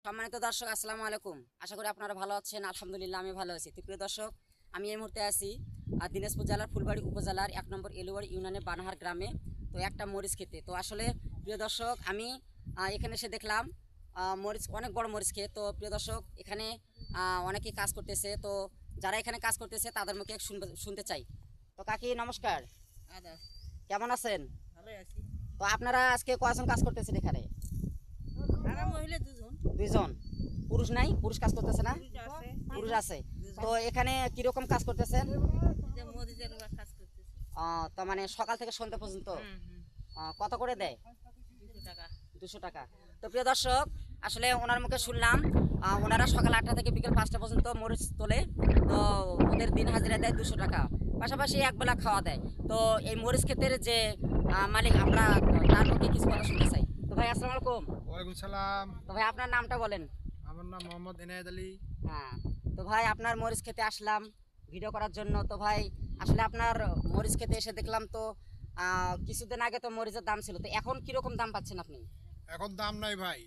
সম্মানিত দর্শক, আসসালামু আলাইকুম। আশা করি আপনারা ভালো আছেন। আলহামদুলিল্লাহ আমি ভালো আছি। তো প্রিয় দর্শক, আমি এই মুহূর্তে আছি দিনাজপুর জেলার ফুলবাড়ি উপজেলার ১ নম্বর এলুয়ার ইউনিয়নের বানাহার গ্রামে। তো একটা মরিচ খেতে, তো আসলে প্রিয় দর্শক আমি এখানে এসে দেখলাম মরিচ, অনেক বড় মরিচ খেত। তো প্রিয় দর্শক, এখানে অনেকেই কাজ করতেছে। তো যারা এখানে কাজ করতেছে তাদের মুখে শুনতে চাই। তো কাকি নমস্কার, আদা কেমন আছেন? ভালোই আছি। তো আপনারা আজকে কয়জন কাজ করতেছেন এখানে? আর মহিলা দুজন। দুইজন। পুরুষ নাই? পুরুষ কাজ করতেছে না? পুরুষ আছে। পুরুষ আছে। তো এখানে কিরকম কাজ করতেছেন? যে মরিচের কাজ করতেছি। তো মানে সকাল থেকে সন্ধ্যা পর্যন্ত হুম। কত করে দেয়? 200 টাকা। 200 টাকা। তো প্রিয় দর্শক, আসলে ওনার মুখে শুনলাম ওনারা সকাল 8টা থেকে বিকেল 5টা পর্যন্ত মরিচ তোলে। তো ওদের দিন হাজিরা দেয় 200 টাকা, পাশাপাশি একবেলা খাওয়া দেয়। তো এই মরিচ ক্ষেতের যে মালিক, আমরা তার মুখে কিছু কথা শুনতে চাই। তো ভাই আসসালামু আলাইকুম। ওয়ালাইকুম সালাম। তো ভাই আপনার নামটা বলেন। আমার নাম মোহাম্মদ এনায়েত আলী। হ্যাঁ, তো ভাই আপনার মরিচ খেতে আসলাম ভিডিও করার জন্য। তো ভাই আসলে আপনার মরিচ খেতে এসে দেখলাম তো কিছুদিন আগে তো মরিচের দাম ছিল, তো এখন কিরকম দাম পাচ্ছেন আপনি? এখন দাম নাই ভাই,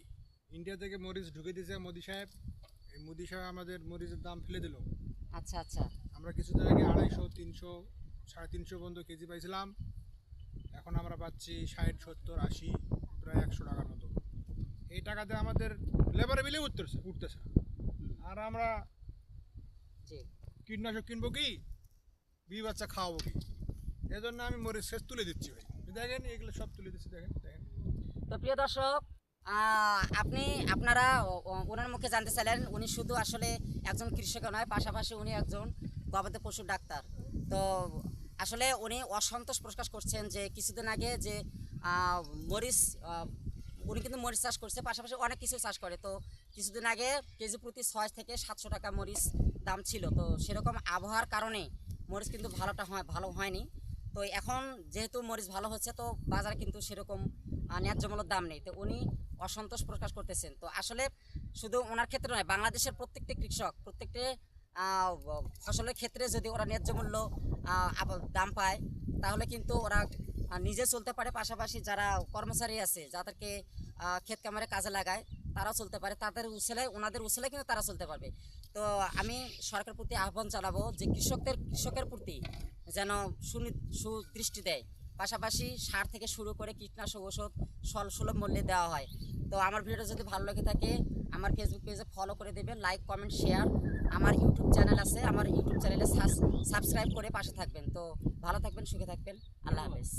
ইন্ডিয়া থেকে মরিচ ঢুকে দিয়েছে মোদি সাহেব। এই মোদি সাহেব আমাদের মরিচের দাম ফেলে দিল। আচ্ছা আচ্ছা। আমরা কিছুদিন আগে 250, 300, 350 পর্যন্ত কেজি পাইছিলাম। এখন আমরা পাচ্ছি 60, 70, 80, প্রায় 100 টাকার মতো। এই টাকাতে আমাদের লেবারে বিলে উঠতেছে না। আর আমরা জি। কীটনাশক কিনবো কি, বাচ্চা খাওয়াবো কি? এজন্য আমি মরিচ শেষ তুলে দিচ্ছি ভাই। দেখেন এগুলো সব তুলে দিচ্ছি, দেখেন দেখেন। তো প্রিয় দর্শক, আপনারা ওনার মুখে জানতে চাইলেন, উনি শুধু আসলে একজন কৃষক নয়, পাশাপাশি উনি একজন গবাদি পশুর ডাক্তার। তো আসলে উনি অসন্তোষ প্রকাশ করছেন যে কিছুদিন আগে যে মরিচ, উনি কিন্তু মরিচ চাষ করছে, পাশাপাশি অনেক কিছু চাষ করে। তো কিছুদিন আগে কেজি প্রতি 6 থেকে 700 টাকা মরিচ দাম ছিল। তো সেরকম আবহাওয়ার কারণে মরিচ কিন্তু ভালো হয়নি। তো এখন যেহেতু মরিচ ভালো হচ্ছে, তো বাজারে কিন্তু সেরকম ন্যায্য মূল্যের দাম নেই। তো উনি অসন্তোষ প্রকাশ করতেছেন। তো আসলে শুধু ওনার ক্ষেত্রে নয়, বাংলাদেশের প্রত্যেকটি কৃষক প্রত্যেকটি ফসলের ক্ষেত্রে যদি ওরা ন্যায্য মূল্য দাম পায়, তাহলে কিন্তু ওরা নিজে চলতে পারে, পাশাপাশি যারা কর্মচারী আছে যাদেরকে ক্ষেত কামারে কাজে লাগায় তারাও চলতে পারে, ওনাদের উসিলায় কিন্তু তারা চলতে পারবে। তো আমি সরকারের প্রতি আহ্বান জানাবো যে কৃষকের প্রতি যেন সুদৃষ্টি দেয়, পাশাপাশি সার থেকে শুরু করে কীটনাশক ওষুধ সুলভ মূল্যে দেওয়া হয়। তো আমার ভিডিওটা যদি ভালো লেগে থাকে, আমার ফেসবুক পেজে ফলো করে দেবেন, লাইক কমেন্ট শেয়ার। আমার ইউটিউব চ্যানেল আছে, আমার ইউটিউব চ্যানেলে সাবস্ক্রাইব করে পাশে থাকবেন। তো ভালো থাকবেন, সুখে থাকবেন। আল্লাহ হাফেজ।